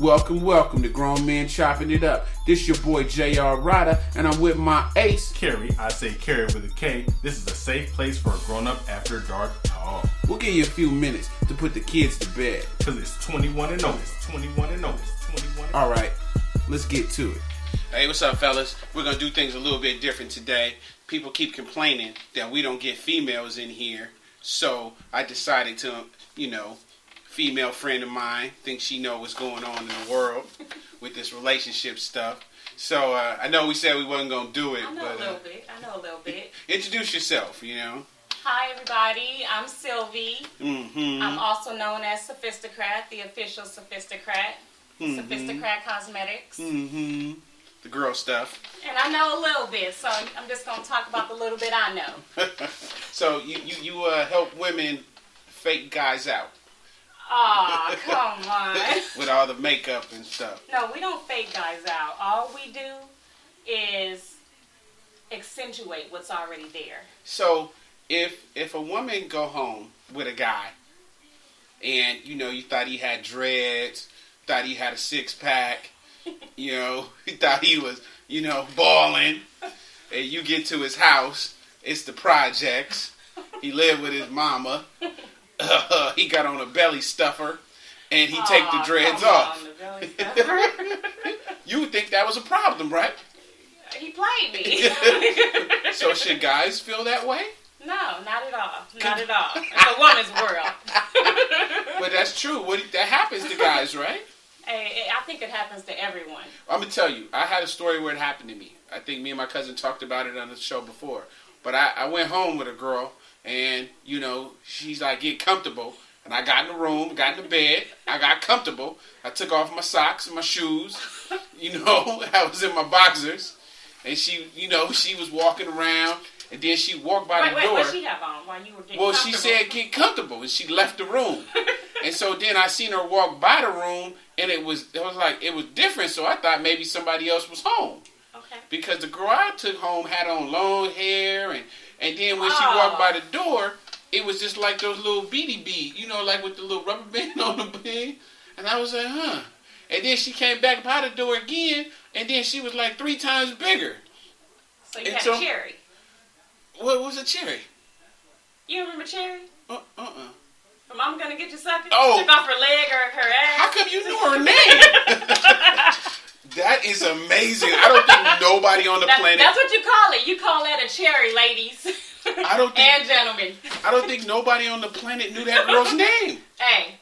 Welcome to Grown Men Chopping It Up. This your boy J.R. Rydha, and I'm with my ace, Carrie. I say Carrie with a K. This is a safe place for a grown-up after dark talk. We'll give you a few minutes to put the kids to bed. Because it's 21 and over. 21 and over. 21 and over. Alright, let's get to it. Hey, what's up, fellas? We're going to do things a little bit different today. People keep complaining that we don't get females in here. So I decided to, female friend of mine thinks she know what's going on in the world with this relationship stuff. So I know we said we wasn't going to do it. I know a little bit. Introduce yourself, Hi, everybody. I'm Sylvie. Mm-hmm. I'm also known as Sophisticrat, the official Sophisticrat. Mm-hmm. Sophisticrat Cosmetics. Mm-hmm. The girl stuff. And I know a little bit, so I'm just going to talk about the little bit I know. So you help women fake guys out. Aw, come on. With all the makeup and stuff. No, we don't fake guys out. All we do is accentuate what's already there. So if a woman go home with a guy and, you thought he had dreads, thought he had a six-pack, he thought he was, balling, and you get to his house, it's the projects, he lived with his mama, he got on a belly stuffer, and he take the dreads off. The belly stuffer. You would think that was a problem, right? He played me. So should guys feel that way? No, not at all. Not at all. It's a woman's world. But that's true. That happens to guys, right? Hey, I think it happens to everyone. I'm going to tell you, I had a story where it happened to me. I think me and my cousin talked about it on the show before. But I went home with a girl, and, she's like, get comfortable. And I got in the room, got in the bed, I got comfortable. I took off my socks and my shoes. I was in my boxers. And she, she was walking around, and then she walked by the door. What she have on while you were getting comfortable? She said get comfortable, and she left the room. And so then I seen her walk by the room, and it was different. So I thought maybe somebody else was home. Okay. Because the girl I took home had on long hair, and then when she walked by the door, it was just like those little beady bead, like with the little rubber band on the bed. And I was like, huh. And then she came back by the door again, and then she was like 3 times bigger. So you had a cherry. What was a cherry? You remember Cherry? Uh-uh. From I'm Gonna Get You Sucker? Oh. Took off her leg or her ass. How come you knew her name? That is amazing. I don't think nobody on the planet... That's what you call it. You call that a cherry, ladies. And gentlemen. I don't think nobody on the planet knew that girl's name. Hey,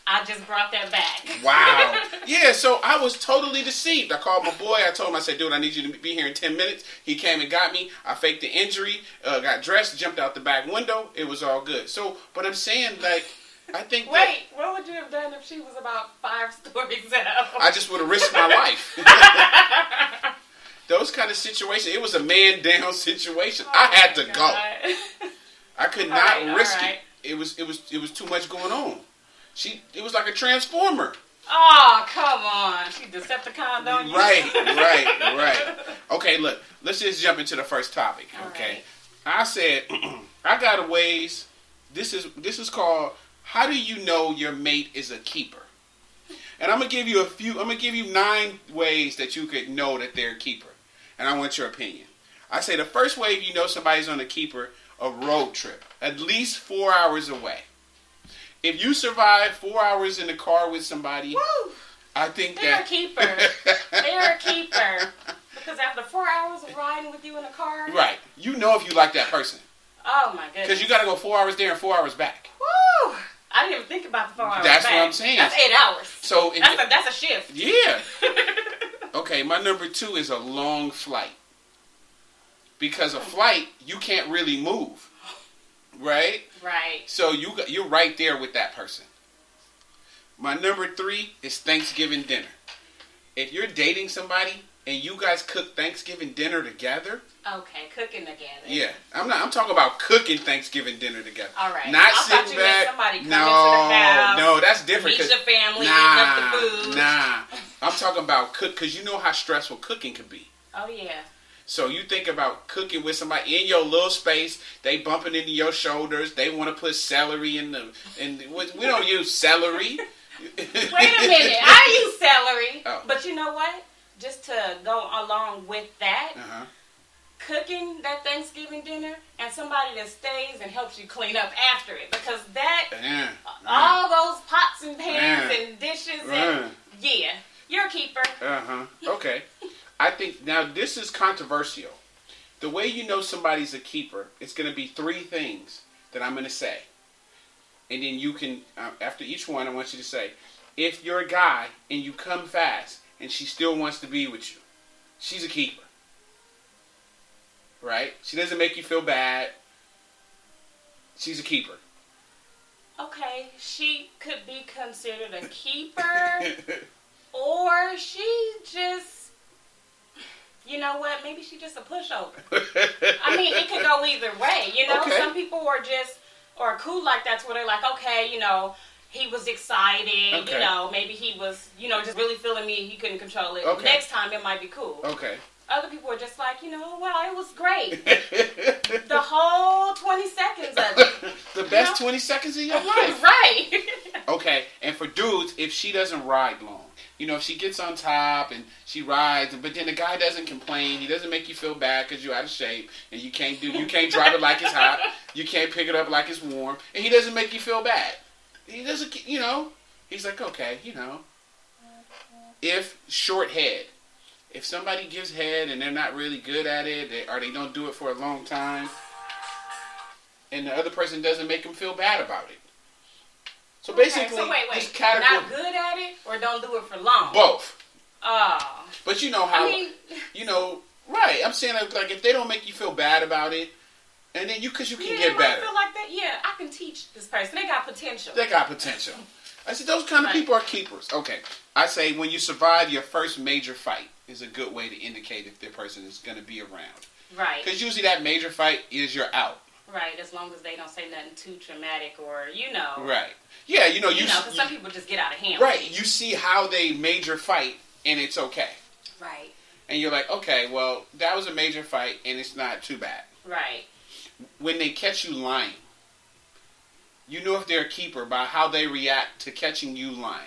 I just brought that back. Wow. Yeah, so I was totally deceived. I called my boy. I told him, I said, dude, I need you to be here in 10 minutes. He came and got me. I faked the injury, got dressed, jumped out the back window. It was all good. So, but I'm saying, I think Wait, what would you have done if she was about 5 stories out? I just would have risked my life. Those kind of situations. It was a man down situation. I had to go. I could not risk it. It was too much going on. It was like a transformer. Oh, come on. She Decepticon on you. Right. Okay, look. Let's just jump into the first topic. Okay. Right. I said I got a ways. This is called how do you know your mate is a keeper? And I'm gonna give you 9 ways that you could know that they're a keeper. And I want your opinion. I say the first way you know somebody's on a keeper, a road trip. At least 4 hours away. If you survive 4 hours in the car with somebody, woo, I think they're a keeper. They're a keeper. Because after 4 hours of riding with you in a car, right? You know if you like that person. Oh my goodness. Because you got to go 4 hours there and 4 hours back. Woo! I didn't even think about the 4 hours. That's back. what I'm saying. That's 8 hours. So that's a shift. Yeah. Okay, my number 2 is a long flight. Because a flight you can't really move. Right? Right. So you're right there with that person. My number 3 is Thanksgiving dinner. If you're dating somebody and you guys cook Thanksgiving dinner together. Okay, cooking together. Yeah. I'm talking about cooking Thanksgiving dinner together. All right. Not I sitting back. Somebody come into the house. No, that's different. Meet the family, eat up the food. Nah. I'm talking about cook because you know how stressful cooking can be. Oh yeah. So you think about cooking with somebody in your little space. They bumping into your shoulders. They want to put celery in we don't use celery. Wait a minute. I use celery. Oh. But you know what? Just to go along with that, Uh-huh. cooking that Thanksgiving dinner and somebody that stays and helps you clean up after it. Because that, Yeah. all those pots and pans Yeah. and dishes, Yeah. and yeah, you're a keeper. Uh-huh. Okay. I think now this is controversial. The way you know somebody's a keeper, it's going to be 3 things that I'm going to say. And then you can, after each one, I want you to say, if you're a guy and you come fast and she still wants to be with you, she's a keeper. Right? She doesn't make you feel bad. She's a keeper. Okay, she could be considered a keeper, or she just, you know what, maybe she just a pushover. I mean, it could go either way, you know? Okay. Some people are cool like that's where they're like, okay, you know, he was excited, Okay. you know, maybe he was, you know, just really feeling me, he couldn't control it. Okay. Next time it might be cool. Okay. Other people are just like, you know, well, it was great. The whole 20 seconds of it. The best 20 seconds of your life. Right. Okay, and for dudes, if she doesn't ride long, you know, if she gets on top and she rides, but then the guy doesn't complain, he doesn't make you feel bad because you're out of shape, and you can't drive it like it's hot, you can't pick it up like it's warm, and he doesn't make you feel bad. He doesn't, you know, he's like, okay, you know. If short head, if somebody gives head and they're not really good at it, or they don't do it for a long time, and the other person doesn't make them feel bad about it. So basically, so wait. this category, Not good at it or don't do it for long? both. Oh. But you know how, I mean, you know, right? I'm saying like if they don't make you feel bad about it, and then because you can get better. I feel like that. Yeah, I can teach this person. They got potential. They got potential. I said those kind of people are keepers. Okay, I say when you survive your first major fight is a good way to indicate if the person is going to be around. Right. Because usually that major fight is you're out. Right, as long as they don't say nothing too traumatic or, you know. Right. Yeah, you know, because some people just get out of hand. Right. You see how they major fight, and it's okay. Right. And you're like, okay, well, that was a major fight, and it's not too bad. Right. When they catch you lying, you know if they're a keeper by how they react to catching you lying.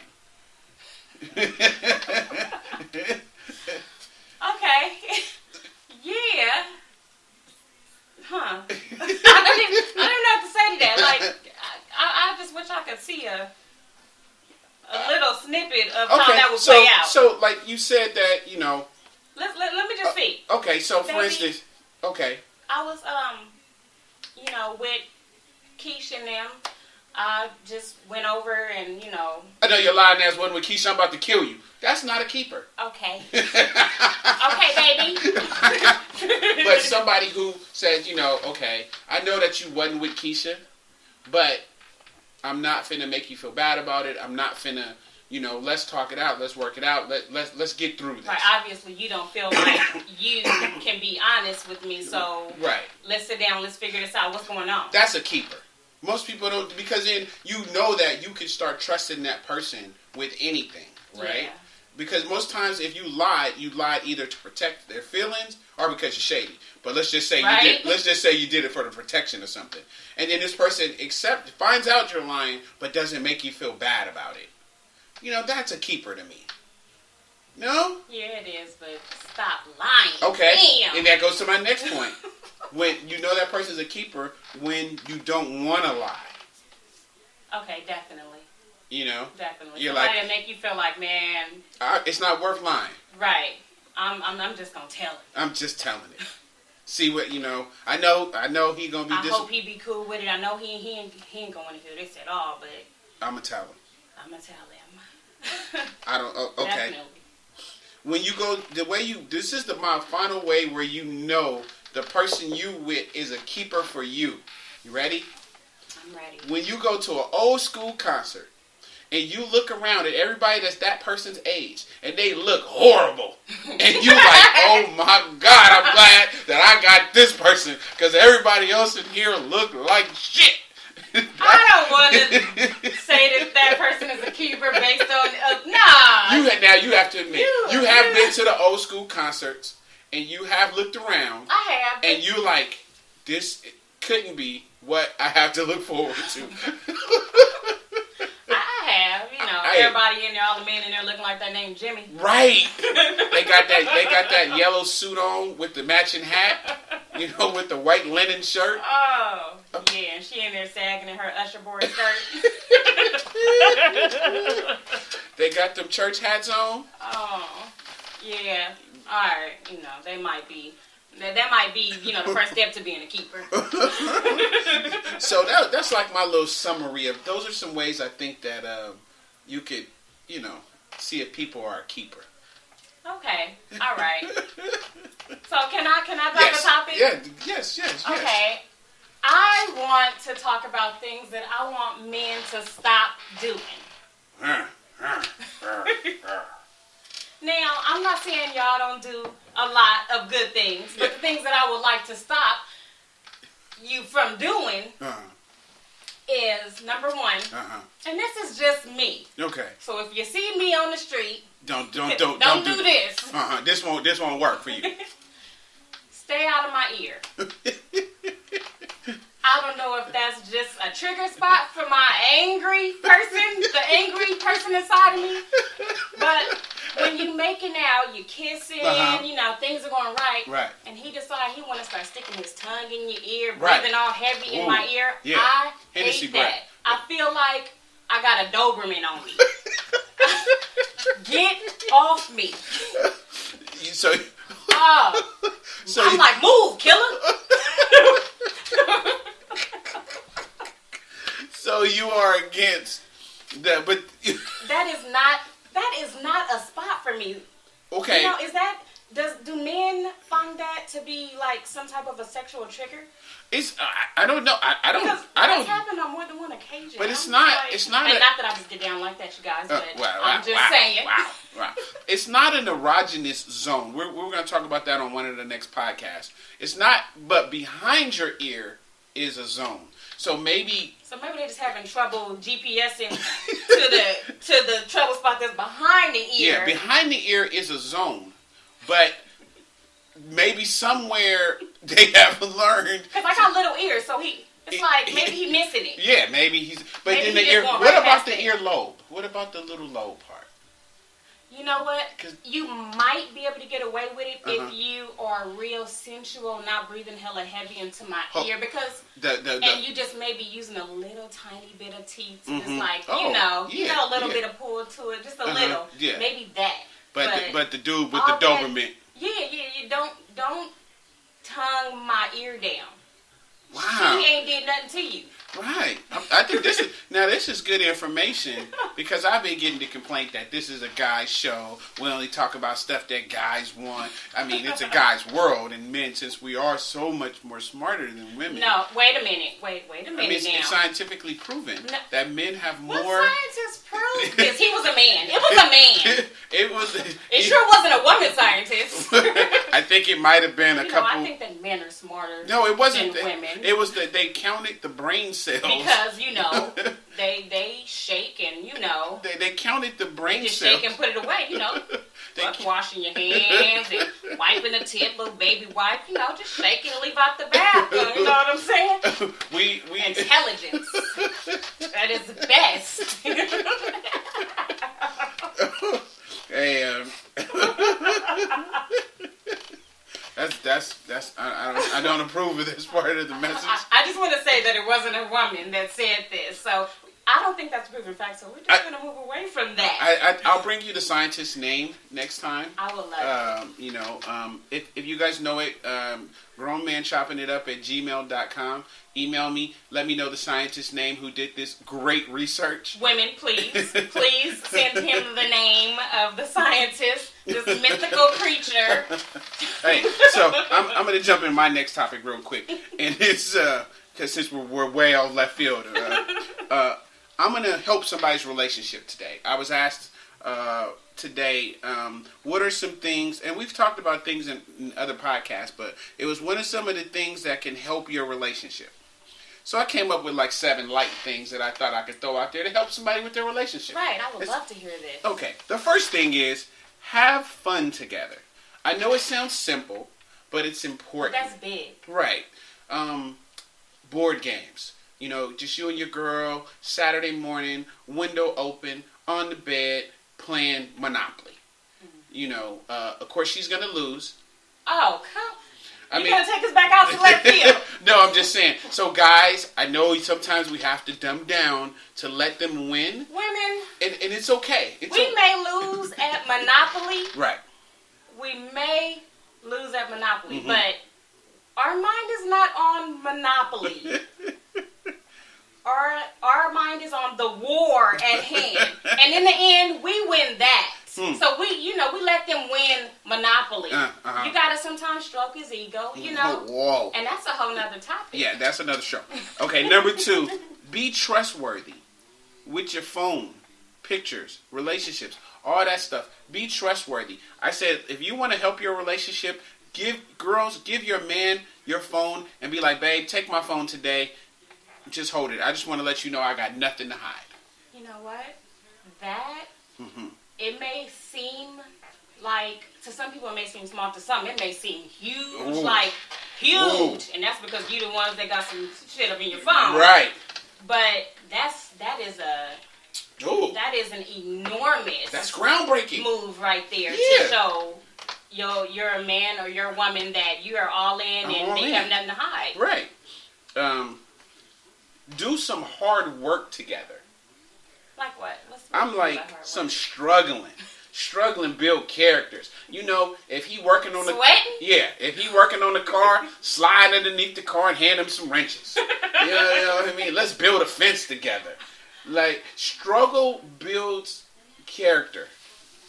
Okay. Yeah. Huh. I don't even know what to say to that. Like, I just wish I could see a little snippet of how that would play out. So, like you said that, you know. Let me just speak. Okay, so for Baby, instance, okay. I was, you know, with Keisha and them. I just went over and, you know. I know your lying ass wasn't with Keisha, I'm about to kill you. That's not a keeper. Okay. Okay, baby. But somebody who says, you know, okay, I know that you wasn't with Keisha, but I'm not finna make you feel bad about it. I'm not finna, you know, let's talk it out. Let's work it out. Let's get through this. Right, obviously you don't feel like you can be honest with me, so right. Let's sit down, let's figure this out. What's going on? That's a keeper. Most people don't, because then you know that you can start trusting that person with anything, right? Yeah. Because most times if you lied either to protect their feelings or because you're shady. But let's just say you did it for the protection or something. And then this person finds out you're lying but doesn't make you feel bad about it. You know, that's a keeper to me. No? Yeah, it is, but stop lying. Okay. Damn. And that goes to my next point. When you know that person's a keeper when you don't want to lie. Okay, definitely. You know? Definitely. You're Somebody like, that make you feel like, man. It's not worth lying. Right. I'm just gonna tell it. I'm just telling it. See what, you know, I know he gonna be I hope he be cool with it. I know he ain't going to hear this at all, but I'm gonna tell him. I'm gonna tell him. I don't, okay. Definitely. When you go, this is my final way where you know the person you with is a keeper for you. You ready? I'm ready. When you go to an old school concert and you look around at everybody that's that person's age and they look horrible and you like, oh my God, I'm glad that I got this person because everybody else in here look like shit. I don't want to say that person is a keeper based on nah. Now you have to admit you have been to the old school concerts and you have looked around. I have. And you like, this couldn't be what I have to look forward to. I have, you know, everybody in there, all the men in there looking like that named Jimmy. Right. They got that yellow suit on with the matching hat, with the white linen shirt. Oh, yeah, and she in there sagging in her Usher board skirt. They got them church hats on. Oh, yeah. All right, they might be. That might be, the first step to being a keeper. So that's like my little summary of, those are some ways I think that you could, see if people are a keeper. Okay, all right. So can I drop a topic? Yeah, yes. Okay. I want to talk about things that I want men to stop doing. Now, I'm not saying y'all don't do a lot of good things, but the things that I would like to stop you from doing is, number one, and this is just me. Okay. So if you see me on the street, don't do this. This won't work for you. Stay out of my ear. I don't know if that's just a trigger spot for my angry person, the angry person inside of me, but when you making out, you kissing, things are going right. Right. And he decides he want to start sticking his tongue in your ear, breathing all heavy in my ear. Yeah. I Hennessy hate breath. that. I feel like I got a Doberman on me. Get off me. So I'm like, move, killer. So you are against that, but that is not a spot for me. Okay. Do men find that to be like some type of a sexual trigger? It's I don't know. I don't. It's happened on more than one occasion. But it's not. It's not. And not that I just get down like that, you guys. But I'm just saying. Wow. It's not an erogenous zone. We're going to talk about that on one of the next podcasts. It's not. But behind your ear is a zone. So maybe they're just having trouble GPSing to the trouble spot that's behind the ear. Yeah, behind the ear is a zone, but maybe somewhere they haven't learned. Because I got little ears, so it's like maybe he's missing it. Yeah, maybe he's. But maybe in the ear, what about the earlobe? What about the little lobe part? You know what? You might be able to get away with it if you are real sensual, not breathing hella heavy into my ear, because and you just maybe using a little tiny bit of teeth to just like you got a little bit of pull to it, just a little, maybe that. But the dude with the Doberman, you don't tongue my ear down. Wow, she ain't did nothing to you. Right. I think this is good information, because I've been getting the complaint that this is a guy's show. We only talk about stuff that guys want. I mean, it's a guy's world, and men, since we are so much more smarter than women. No, wait a minute. Wait a minute. It's scientifically proven that men have more. What scientists prove this? He was a man. It was a man. It sure wasn't a woman scientist. I think it might have been a couple. I think that men are smarter. No, it wasn't than women. It was that they counted the brain cells. Because they shake and they counted the brain just cells. Shake and put it away. Washing your hands and wiping the tip, little baby wipe. Just shake it and leave out the bathroom. You know what I'm saying? We intelligence that is best. Hey, that's I don't approve of this part of the message. I just want to say that it wasn't a woman that said this, so I don't think that's proven fact. So we're just going to move away from that. I'll bring you the scientist's name next time. I will love it. If you guys know it, grownmanchoppingitup@gmail.com. Email me. Let me know the scientist's name who did this great research. Women, please send him the name of the scientist, this mythical creature. Hey, so I'm going to jump in my next topic real quick, and it's because since we're way out left field, I'm going to help somebody's relationship today. I was asked today, what are some things, and we've talked about things in other podcasts, but it was one of some of the things that can help your relationship. So I came up with like 7 light things that I thought I could throw out there to help somebody with their relationship. Right, I would love to hear this. Okay, the first thing is have fun together. I know it sounds simple, but it's important. That's big. Right. Board games. You know, just you and your girl, Saturday morning, window open, on the bed, playing Monopoly. You know, of course she's going to lose. Oh, come. You're going to take us back out to left field. No, I'm just saying. So, guys, I know sometimes we have to dumb down to let them win. Women. And it's okay. We may lose at Monopoly. Right. We may lose at Monopoly, but our mind is not on Monopoly. Our mind is on the war at hand. And in the end, we win that. So we let them win Monopoly. You gotta sometimes stroke his ego, you know. Whoa. And that's a whole nother topic. Yeah, that's another show. Okay, number 2, be trustworthy with your phone, pictures, relationships, all that stuff. Be trustworthy. I said, if you want to help your relationship, give your man your phone and be like, babe, take my phone today. Just hold it. I just want to let you know I got nothing to hide. You know what? That, it may seem like, to some people it may seem small, to some it may seem huge, like huge. Ooh. And that's because you the ones that got some shit up in your phone. Right. But that is an enormous, that's groundbreaking move right there to show you're a man or you're a woman that you are all in and you have nothing to hide. Right. Do some hard work together. Like what? I'm like some struggling build characters. You know, if he working on if he working on the car, slide underneath the car and hand him some wrenches. You know what I mean? Let's build a fence together. Like, struggle builds character.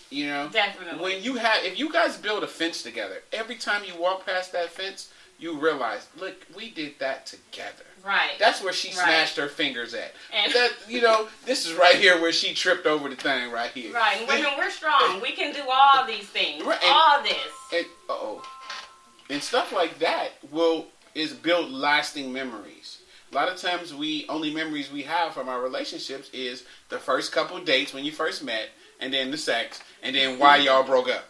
You know? Definitely. If you guys build a fence together, every time you walk past that fence, you realize, look, we did that together. Right. That's where she smashed her fingers at. And this is right here where she tripped over the thing right here. Right. And women, we're strong. We can do all these things. Right. All this. And stuff like that is build lasting memories. A lot of times only memories we have from our relationships is the first couple dates when you first met, and then the sex, and then why y'all broke up.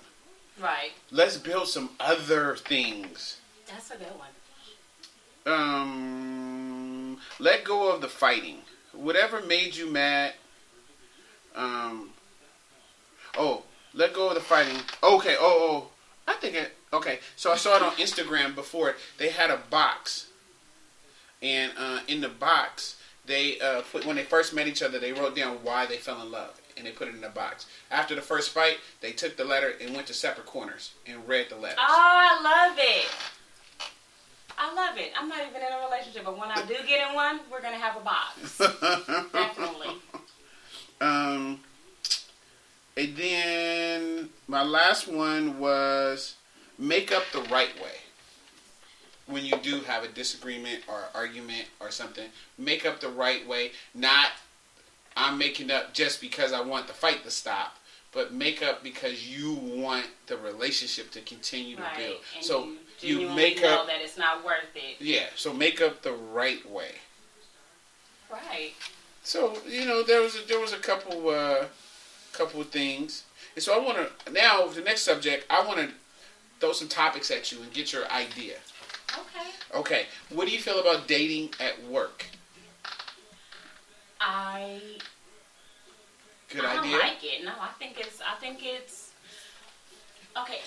Right. Let's build some other things. That's a good one. Let go of the fighting. Whatever made you mad. Let go of the fighting. Okay. Okay. So I saw it on Instagram before. They had a box, and in the box, they when they first met each other, they wrote down why they fell in love, and they put it in a box. After the first fight, they took the letter and went to separate corners and read the letters. Oh, I love it. I'm not even in a relationship, but when I do get in one, we're going to have a box. Definitely. And then my last one was make up the right way. When you do have a disagreement or argument or something, make up the right way. Not, I'm making up just because I want the fight to stop, but make up because you want the relationship to continue to build. And so you make up that it's not worth it. Yeah, so make up the right way. Right. So, there was a couple of things. And so I want to, now the next subject, I want to throw some topics at you and get your idea. Okay. What do you feel about dating at work? Good idea. I don't like it. No, I think it's okay.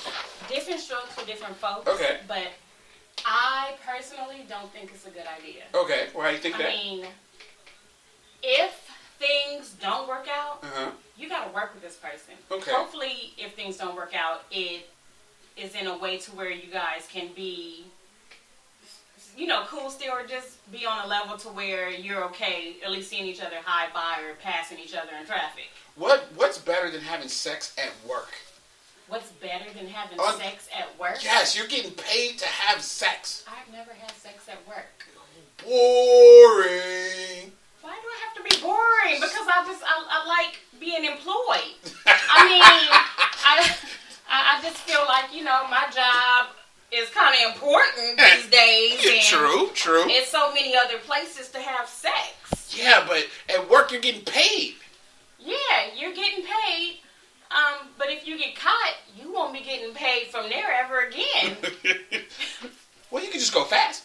Different strokes for different folks. Okay. But I personally don't think it's a good idea. Okay. Why do you think that? I mean, if things don't work out, you got to work with this person. Okay. Hopefully, if things don't work out, it is in a way to where you guys can be, cool still, or just be on a level to where you're okay, at least seeing each other high five or passing each other in traffic. What's better than having sex at work? What's better than having sex at work? Yes, you're getting paid to have sex. I've never had sex at work. Boring. Why do I have to be boring? Because I like being employed. I mean, I just feel like, my job is kind of important these days. And True. It's so many other places to have sex. Yeah, but at work you're getting paid. Yeah, you're getting paid. But if you get caught, you won't be getting paid from there ever again. Well, you can just go fast.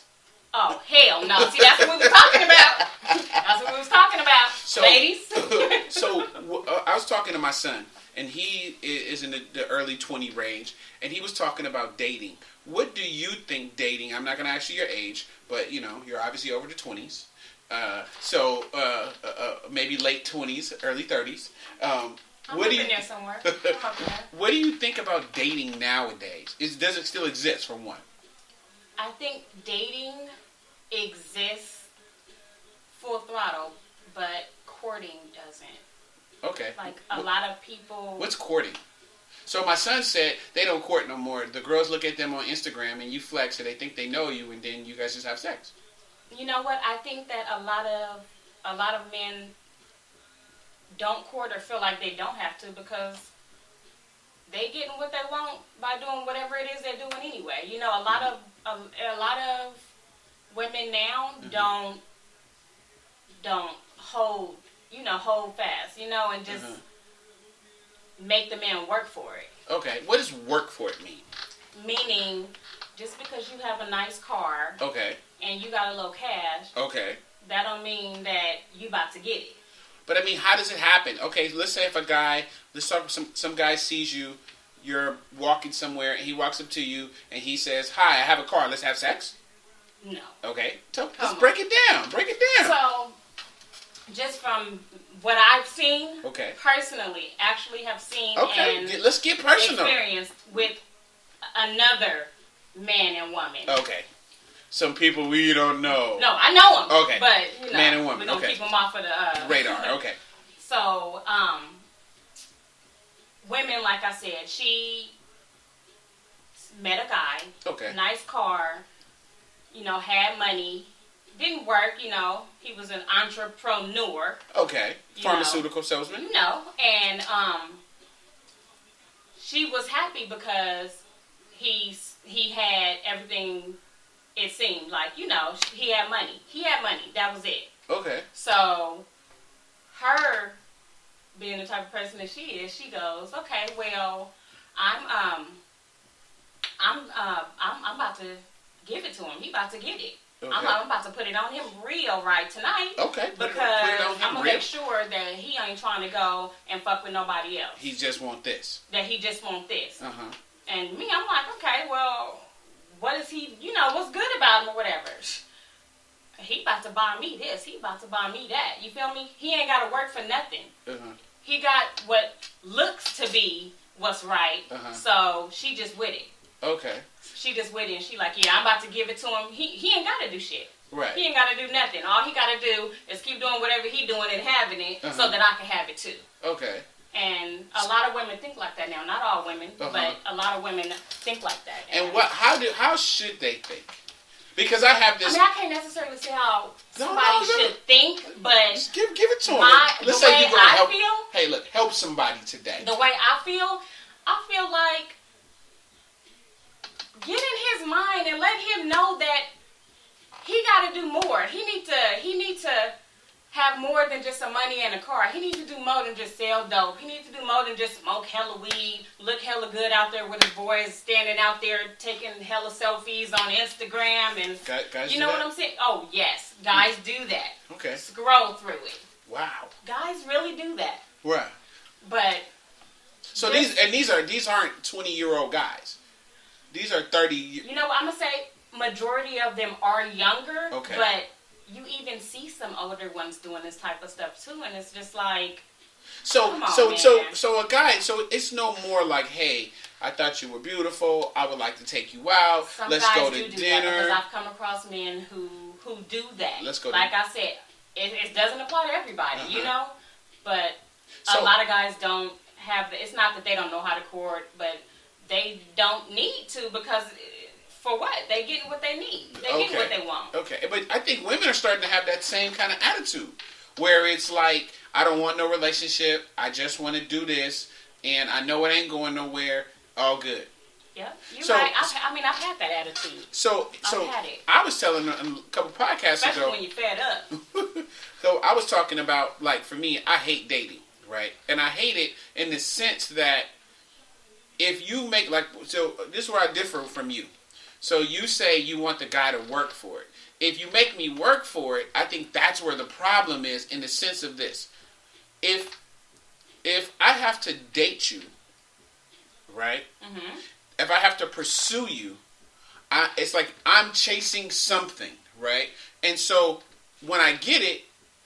Oh, hell no. See, that's what we were talking about. That's what we was talking about, ladies. I was talking to my son, and he is in the early 20 range, and he was talking about dating. What do you think dating, I'm not going to ask you your age, but, you're obviously over the 20s. Maybe late 20s, early 30s. I'm in there somewhere. What do you think about dating nowadays? Does it still exist, for one? I think dating exists full throttle, but courting doesn't. Okay. Like a lot of people. What's courting? So my son said they don't court no more. The girls look at them on Instagram and you flex and they think they know you and then you guys just have sex. You know what? I think that a lot of men don't court or feel like they don't have to because they getting what they want by doing whatever it is they're doing anyway. A lot of women now don't hold fast, and just make the man work for it. Okay, what does work for it mean? Meaning, just because you have a nice car, okay, and you got a little cash, okay, that don't mean that you about to get it. But I mean, how does it happen? Okay, let's say if a guy, some guy sees you, you're walking somewhere, and he walks up to you and he says, "Hi, I have a car. Let's have sex." No. Okay, let's break it down. Break it down. So, just from what I've seen, okay, personally, actually have seen, okay, and let's get personal. Experienced with another man and woman. Okay, some people we don't know. No, I know them. Okay, but man and woman. We don't keep them off of the radar. Okay. So, women, like I said, she met a guy. Okay. Nice car. Had money. Didn't work, he was an entrepreneur. Okay. Pharmaceutical salesman. And she was happy because he had everything, it seemed like, he had money. He had money. That was it. Okay. So, her being the type of person that she is, she goes, okay, well, I'm about to give it to him. He about to get it. Okay. I'm about to put it on him real right tonight. Okay. Because I'm going to make sure that he ain't trying to go and fuck with nobody else. He just want this. That he just want this. Uh-huh. And me, I'm like, okay, well, what is he, what's good about him or whatever? He about to buy me this. He about to buy me that. You feel me? He ain't got to work for nothing. Uh-huh. He got what looks to be what's right. Uh-huh. So she just with it. Okay. She just with it and she like, yeah, I'm about to give it to him. He ain't got to do shit. Right. He ain't got to do nothing. All he got to do is keep doing whatever he doing and having it so that I can have it too. Okay. And a lot of women think like that now. Not all women, but a lot of women think like that. And how should they think? Because I have this. I can't necessarily say how somebody should think, but just give it to them. Let's say you're gonna help. Hey, look, help somebody today. The way I feel like get in his mind and let him know that he got to do more. He need to have more than just some money and a car. He needs to do more than just sell dope. He needs to do more than just smoke hella weed, look hella good out there with his boys standing out there taking hella selfies on Instagram and guys you know what I'm saying? Oh yes, guys do that. Okay. Scroll through it. Wow. Guys really do that. Right. But so these aren't 20-year-old guys. These are 30. You know what I'm gonna say? Majority of them are younger. Okay. But you even see some older ones doing this type of stuff too, and it's just like, so a guy. So it's no more like, hey, I thought you were beautiful. I would like to take you out. Let's go to dinner. That because I've come across men who do that. Let's go. Like I said, it doesn't apply to everybody, But a lot of guys don't have. It's not that they don't know how to court, but they don't need to because. For what? They getting what they need. They getting what they want. Okay, but I think women are starting to have that same kind of attitude, where it's like, I don't want no relationship. I just want to do this, and I know it ain't going nowhere. All good. Yeah, you're right. I've had that attitude. So I've had it. I was telling a couple podcasts Especially ago. when you're fed up. So I was talking about, like, for me, I hate dating, right? And I hate it in the sense that if you make, like, so this is where I differ from you. So you say you want the guy to work for it. if you make me work for it, I think that's where the problem is in the sense of this. If I have to date you, right? Mm-hmm. If I have to pursue you, it's like I'm chasing something, right? And so when I get it,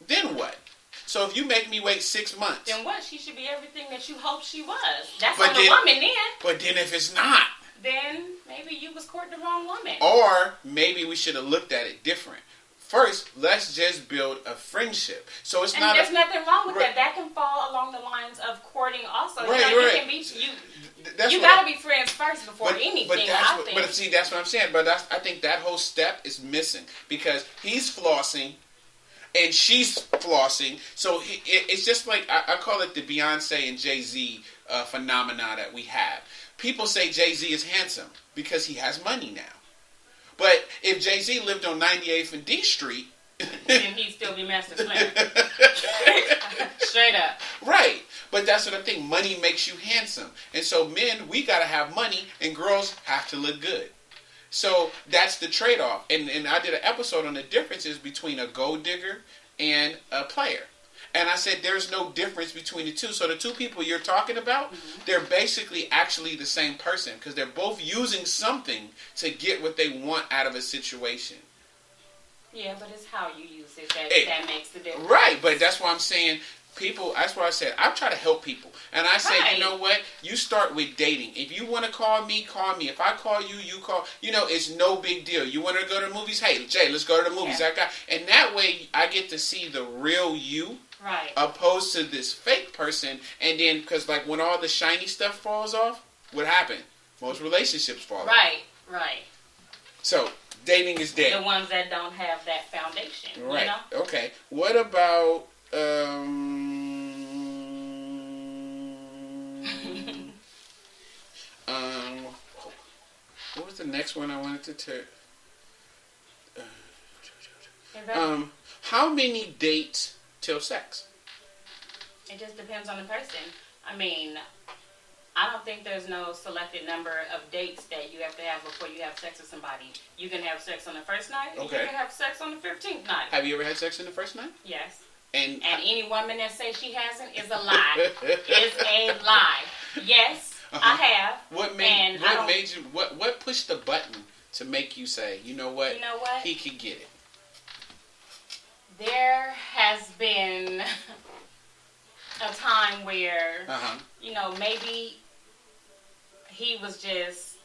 then what? So if you make me wait 6 months, then what? She should be everything that you hoped she was. That's but on the woman then. But then if it's not, then maybe you was courting the wrong woman. Or maybe we should have looked at it different. First, let's just build a friendship. So it's not. There's nothing wrong with that. That can fall along the lines of courting also. Right, you know, right. You can be you gotta be friends first before anything. But see, that's what I'm saying. But I think that whole step is missing because he's flossing. And she's flossing, so it's just like I call it the Beyonce and Jay-Z phenomena that we have. People say Jay-Z is handsome because he has money now. But if Jay-Z lived on 98th and D Street, then he'd still be Master Slim. Straight up. Right. But that's what I think. Money makes you handsome. And so men, we got to have money, and girls have to look good. So that's the trade-off. And I did an episode on the differences between a gold digger and a player. And I said there's no difference between the two. So the two people you're talking about, they're basically actually the same person because they're both using something to get what they want out of a situation. Yeah, but it's how you use it that makes the difference. Right, but that's why I'm saying people, that's why I said, I try to help people. And I say, right. You know what? You start with dating. If you want to call me, call me. If I call you, you call. You know, it's no big deal. You want to go to the movies? Hey, Jay, let's go to the movies. Yeah. And that way, I get to see the real you. Right. Opposed to this fake person. And then, because like when all the shiny stuff falls off, what happened? Most relationships fall off. Right. So, dating is dead. The ones that don't have that foundation. Right. You know? Okay. What about... what was the next one I wanted to tell? How many dates till sex? It just depends on the person. I mean, I don't think there's no selected number of dates that you have to have before you have sex with somebody. You can have sex on the first night, and Okay. you can have sex on the 15th night. Have you ever had sex in the first night? Yes. And any woman that says she hasn't is a lie. Is a lie. Yes, I have. What pushed the button to make you say, you know what? He could get it. There has been a time where, maybe he was just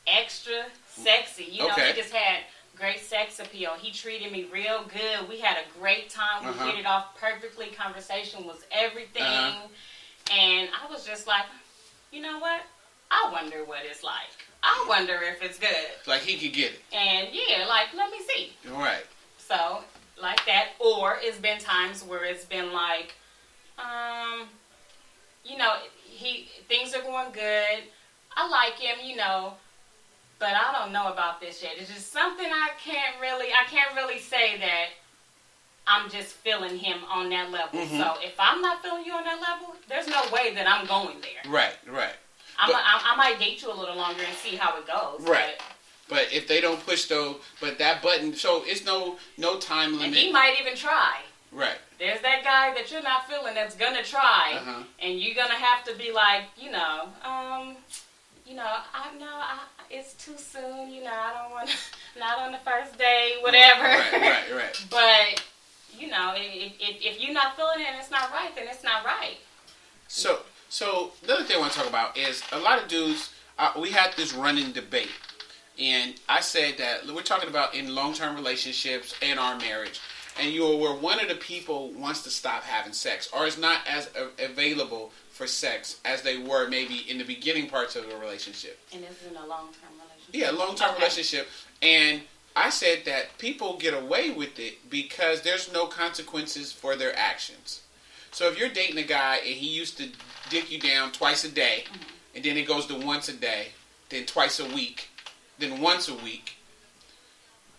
extra sexy. He just had great sex appeal. He treated me real good. We had a great time. We hit it off perfectly. Conversation was everything. And I was just like, you know what? I wonder what it's like. I wonder if it's good. Like he could get it. And let me see. All right. So, like that. Or it's been times where it's been like, things are going good. I like him, but I don't know about this yet. It's just something I can't really say that I'm just feeling him on that level. Mm-hmm. So if I'm not feeling you on that level, there's no way that I'm going there. Right. I might date you a little longer and see how it goes. Right. But if they don't push that button, so it's no time limit. And he might even try. Right. There's that guy that you're not feeling that's gonna try, and you're gonna have to be like, it's too soon. I don't want, not on the first day, whatever. Right. But if you're not feeling it and it's not right, then it's not right. So the other thing I want to talk about is a lot of dudes. We had this running debate, and I said that we're talking about in long-term relationships and our marriage. And where one of the people wants to stop having sex or is not as available for sex as they were maybe in the beginning parts of the relationship. And this is in a long-term relationship? Yeah, long-term relationship. And I said that people get away with it because there's no consequences for their actions. So if you're dating a guy and he used to dick you down twice a day, and then it goes to once a day, then twice a week, then once a week,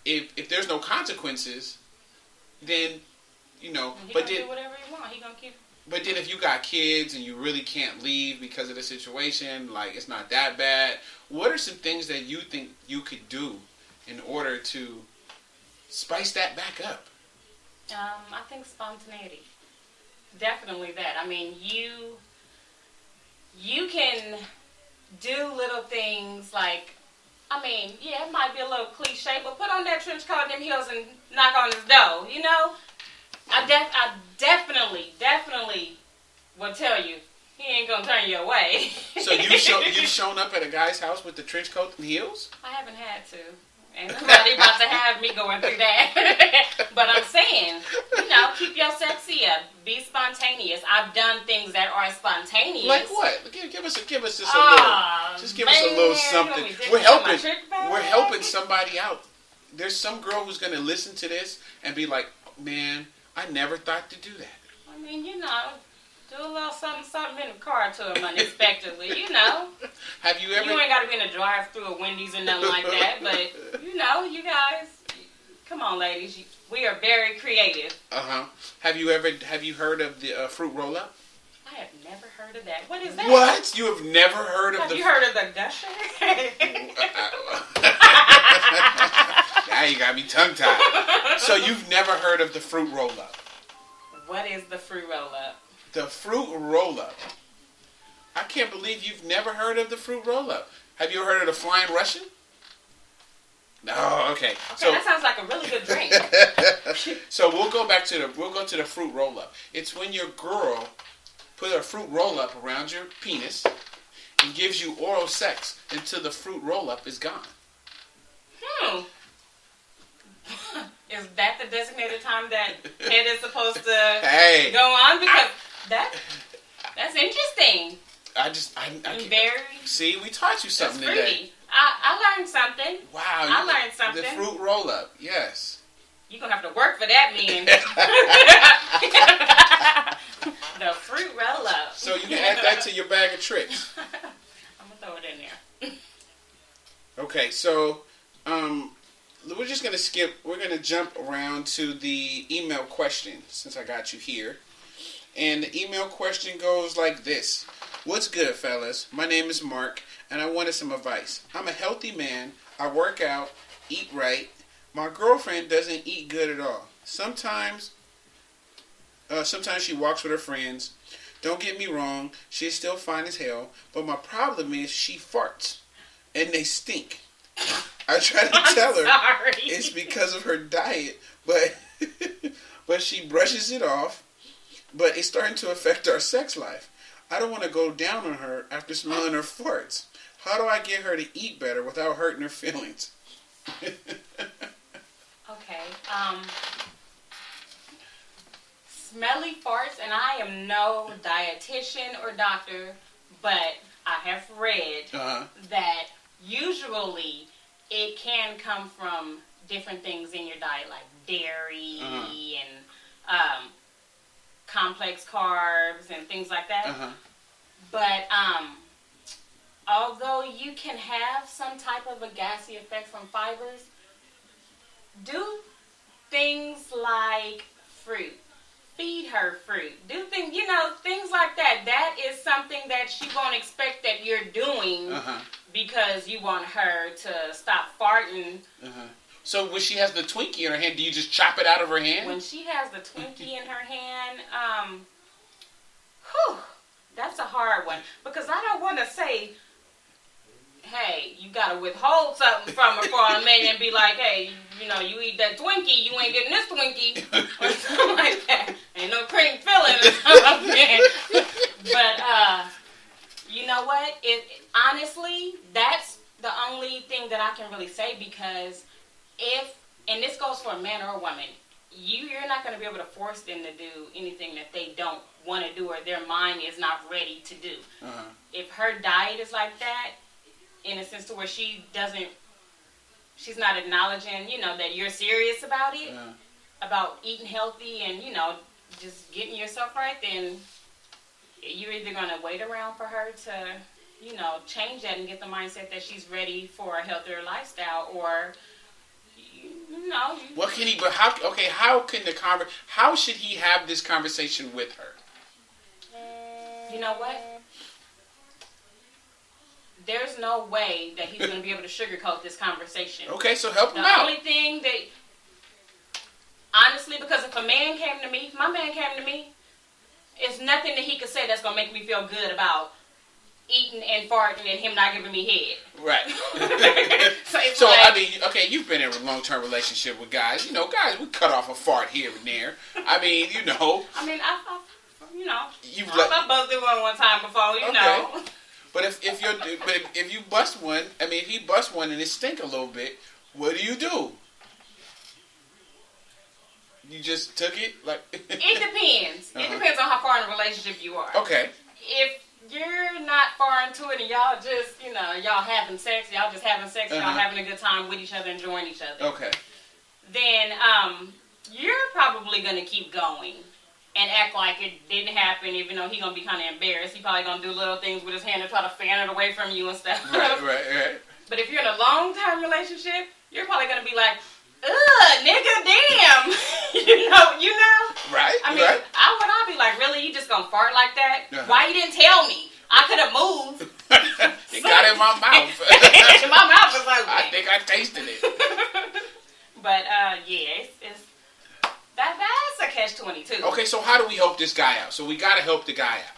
if there's no consequences... then, he gonna do whatever he want. He gonna keep. But then, if you got kids and you really can't leave because of the situation, like it's not that bad. What are some things that you think you could do in order to Spice that back up. I think spontaneity. Definitely that. I mean, you can do little things like, I mean, yeah, it might be a little cliche, but put on that trench coat and them heels and knock on his door, you know? I definitely will tell you, he ain't gonna turn you away. So you've shown up at a guy's house with the trench coat and heels? I haven't had to. Ain't nobody about to have me going through that. But I'm saying, you know, keep your sexy up. Be spontaneous. I've done things that are spontaneous. Like what? Give us just a little. Just give us a Man, little something. We're We're helping somebody out. There's some girl who's gonna listen to this and be like, man, I never thought to do that. I mean, you know, do a little something in the car to him unexpectedly, you know. Have you ever? You ain't got to be in a drive-through of Wendy's or nothing like that, but, you know, you guys, come on, ladies. We are very creative. Uh-huh. Have you heard of the fruit roll-up? I have never heard of that. What is that? What? You have never heard of Have you heard of the gusher? Now you got me tongue-tied. So you've never heard of the fruit roll-up? What is the fruit roll-up? The fruit roll-up. I can't believe you've never heard of the fruit roll-up. Have you heard of the Flying Russian? No, okay. So that sounds like a really good drink. So we'll go to the fruit roll-up. It's when your girl put a fruit roll-up around your penis and gives you oral sex until the fruit roll-up is gone. Is that the designated time that it is supposed to Hey, go on? Because that's interesting. I can't. Very. See, we taught you something That's today. freaky. I learned something. Wow, I learned something. The fruit roll-up, yes. You're going to have to work for that, man. The fruit roll-up. So you can add that to your bag of tricks. I'm going to throw it in there. Okay, so we're just going to we're going to jump around to the email question since I got you here. And the email question goes like this. What's good, fellas? My name is Mark, and I wanted some advice. I'm a healthy man. I work out, eat right. My girlfriend doesn't eat good at all. Sometimes she walks with her friends. Don't get me wrong, she's still fine as hell. But my problem is she farts, and they stink. I try to tell her it's because of her diet, but she brushes it off. But it's starting to affect our sex life. I don't want to go down on her after smelling her farts. How do I get her to eat better without hurting her feelings? Okay. Smelly farts, and I am no dietitian or doctor, but I have read that usually it can come from different things in your diet, like dairy and complex carbs and things like that. But although you can have some type of a gassy effect from fibers, do things like fruit. Feed her fruit. Do things, things like that. That is something that she won't expect that you're doing because you want her to stop farting. So when she has the Twinkie in her hand, do you just chop it out of her hand? When she has the Twinkie in her hand, that's a hard one. Because I don't want to say, hey, you got to withhold something from her for a minute and be like, hey, you eat that Twinkie, you ain't getting this Twinkie. Or something like that. Ain't no cream filling or something. But, you know what? Honestly, that's the only thing that I can really say because and this goes for a man or a woman, you're not going to be able to force them to do anything that they don't want to do or their mind is not ready to do. If her diet is like that, in a sense to where she's not acknowledging, that you're serious about it, about eating healthy and, just getting yourself right, then you're either going to wait around for her to, change that and get the mindset that she's ready for a healthier lifestyle, or What can he? But how should he have this conversation with her? You know what? There's no way that he's going to be able to sugarcoat this conversation. Okay, so help him The out. only thing that Honestly, because if a man came to me, if my man came to me, it's nothing that he could say that's going to make me feel good about eating and farting and him not giving me head. Right. So like, I mean, okay, you've been in a long-term relationship with guys. You know, guys, we cut off a fart here and there. I mean, you know. I mean, I busted one time before, you Okay. know. But if you bust one, I mean, if he bust one and it stink a little bit, what do? You just took it? Like It depends. It depends on how far in a relationship you are. Okay. If you're not far into it and y'all just, y'all having sex, y'all having a good time with each other, enjoying each other. Okay. Then you're probably going to keep going and act like it didn't happen, even though he's going to be kind of embarrassed. He's probably going to do little things with his hand to try to fan it away from you and stuff. Right. But if you're in a long-term relationship, you're probably going to be like, ugh, nigga, damn. you know? Right, I mean, right. I'd be like, really? You just gonna fart like that? Uh-huh. Why you didn't tell me? I could have moved. It got in my mouth. My mouth was open. I think I tasted it. But, yeah, that's a catch-22. Okay, so how do we help this guy out? So we got to help the guy out.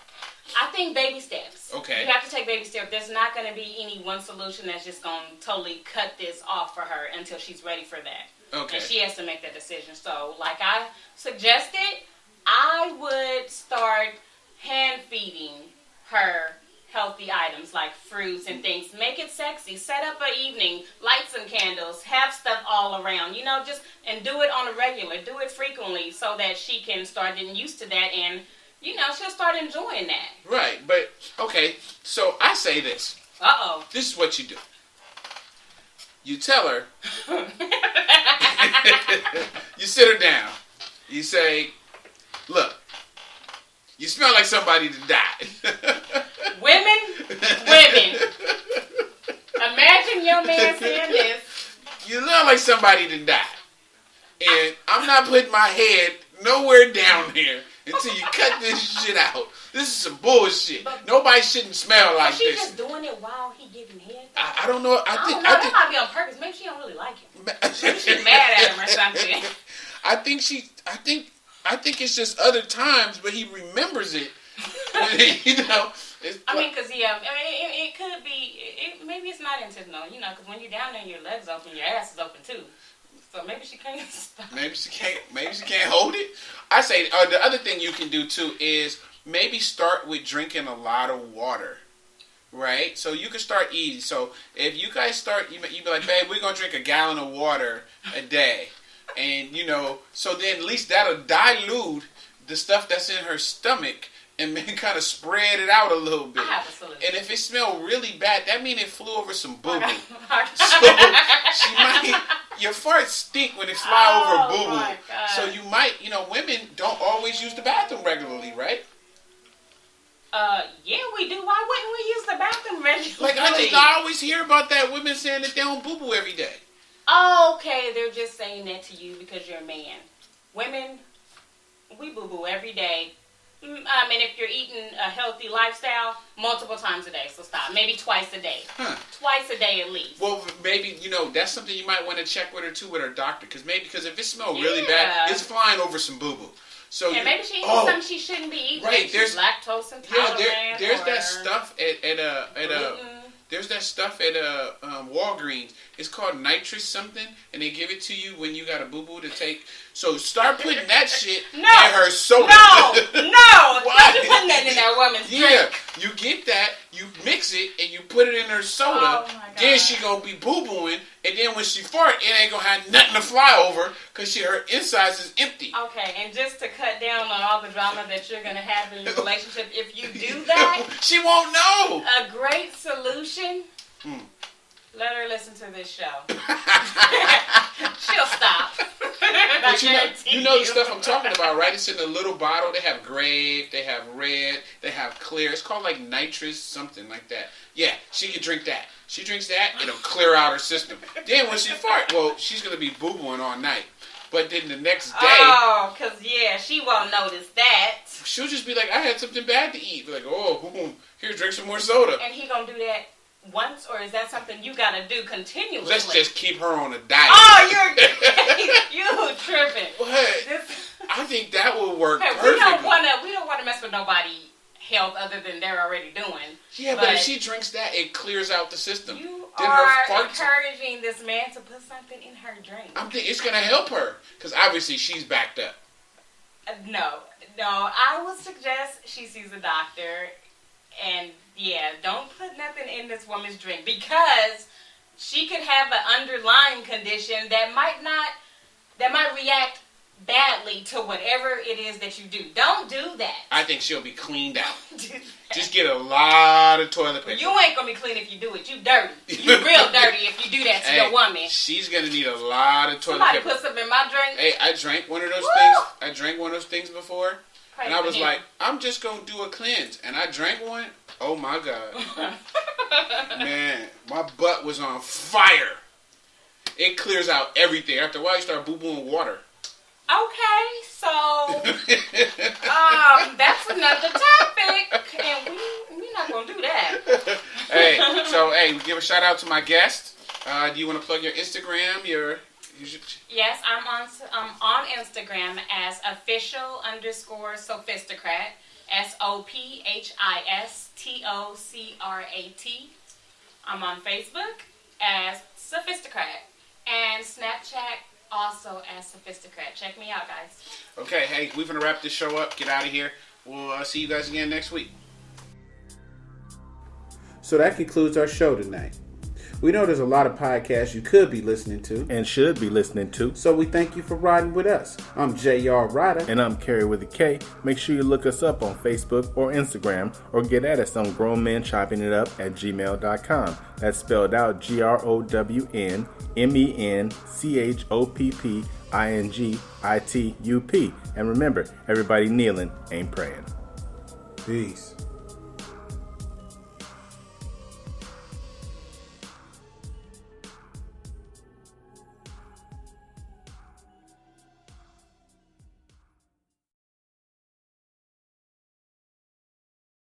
I think baby steps. Okay. You have to take baby steps. There's not going to be any one solution that's just going to totally cut this off for her until she's ready for that. Okay. And she has to make that decision. So, like I suggested, I would start hand-feeding her healthy items like fruits and things. Make it sexy. Set up an evening, light some candles, have stuff all around, and do it on a regular. Do it frequently so that she can start getting used to that and, she'll start enjoying that. Right, but, okay, so I say this. Uh-oh. This is what you do. You tell her, you sit her down. You say, look, you smell like somebody that died. Women. Imagine your man saying this. You look like somebody that died. And I'm not putting my head nowhere down here until you cut this shit out. This is some bullshit. Nobody shouldn't smell like she's this. just doing it while he giving head. I don't know. I think that might be on purpose. Maybe she don't really like him. Maybe she's mad at him or something. I think it's just other times, but he remembers it. Because it could be. Maybe it's not intentional, because when you're down there, your legs open, your ass is open too. So maybe she can't stop. Maybe she can't hold it. I say the other thing you can do too is maybe start with drinking a lot of water. Right? So you can start easy. So if you guys start, you be like, babe, we're going to drink a gallon of water a day. And, so then at least that'll dilute the stuff that's in her stomach and maybe kind of spread it out a little bit. I have a solution. And if it smells really bad, that means it flew over some boo-boo. So your farts stink when they fly over boo-boo. My God. So you might, women don't always use the bathroom regularly, right? Yeah, we do. Why wouldn't we use the bathroom regularly? Like, I always hear about that, women saying that they don't boo-boo every day. Okay, they're just saying that to you because you're a man. Women, we boo-boo every day. And if you're eating a healthy lifestyle, multiple times a day. So stop. Maybe twice a day. Twice a day at least. Well, maybe, that's something you might want to check with her, too, with her doctor. Because if it smells really bad, it's flying over some boo-boo. So maybe she's eating something she shouldn't be eating. Right, there's lactose intolerant. Yeah, there's that stuff at Walgreens. It's called nitrous something, and they give it to you when you got a boo-boo to take. So start putting that shit in her soda. No, don't you putting that in that woman's drink. Yeah, you get that, you mix it, and you put it in her soda. Oh my God. Then she gonna be boo-booing, and then when she fart, it ain't gonna have nothing to fly over because her insides is empty. Okay, and just to cut down on all the drama that you're gonna have in your relationship, if you do that, she won't know. A great solution. Let her listen to this show. She'll stop. But you know the stuff I'm talking about, right? It's in a little bottle. They have grape, they have red, they have clear. It's called like nitrous something like that. Yeah, she can drink that. She drinks that, it'll clear out her system. Then when she fart, she's going to be boo-booing all night. But then the next day... Oh, because, she won't notice that. She'll just be like, I had something bad to eat. Like, here, drink some more soda. And he going to do that once, or is that something you gotta do continuously? Let's just keep her on a diet. Oh, you tripping. What? I think that would work Okay, perfectly. we don't wanna mess with nobody health other than they're already doing. Yeah, but if she drinks that, it clears out the system. You Then are her farts- encouraging this man to put something in her drink. I'm thinking it's gonna help her because obviously she's backed up. No, I would suggest she sees a doctor, and don't put nothing in this woman's drink because she could have an underlying condition that might react badly to whatever it is that you do. Don't do that. I think she'll be cleaned out. Do that. Just get a lot of toilet paper. You ain't gonna be clean if you do it. You dirty. You real dirty if you do that to your woman. She's gonna need a lot of toilet Somebody paper. put something in my drink. Hey, I drank one of those Woo! things. I drank one of those things before, Pray and I for was him. like, I'm just gonna do a cleanse, and I drank one. Oh my god, man, my butt was on fire. It clears out everything. After a while, you start boo-booing water. Okay, so that's another topic, and we're not gonna do that. Hey, give a shout out to my guest. Do you want to plug your Instagram? Yes, I'm on Instagram as official_Sophistocrat, SOPHISTOCRAT. I'm on Facebook as Sophistocrat and Snapchat also as Sophistocrat. Check me out, guys. Okay, hey, we're gonna wrap this show up. Get out of here. We'll see you guys again next week. So that concludes our show tonight. We know there's a lot of podcasts you could be listening to, And should be listening to. so we thank you for riding with us. I'm J.R. Rydha. And I'm Carrie with a K. Make sure you look us up on Facebook or Instagram or get at us on grownmenchoppingitup@gmail.com. That's spelled out GROWNMENCHOPPINGITUP. And remember, everybody kneeling ain't praying. Peace.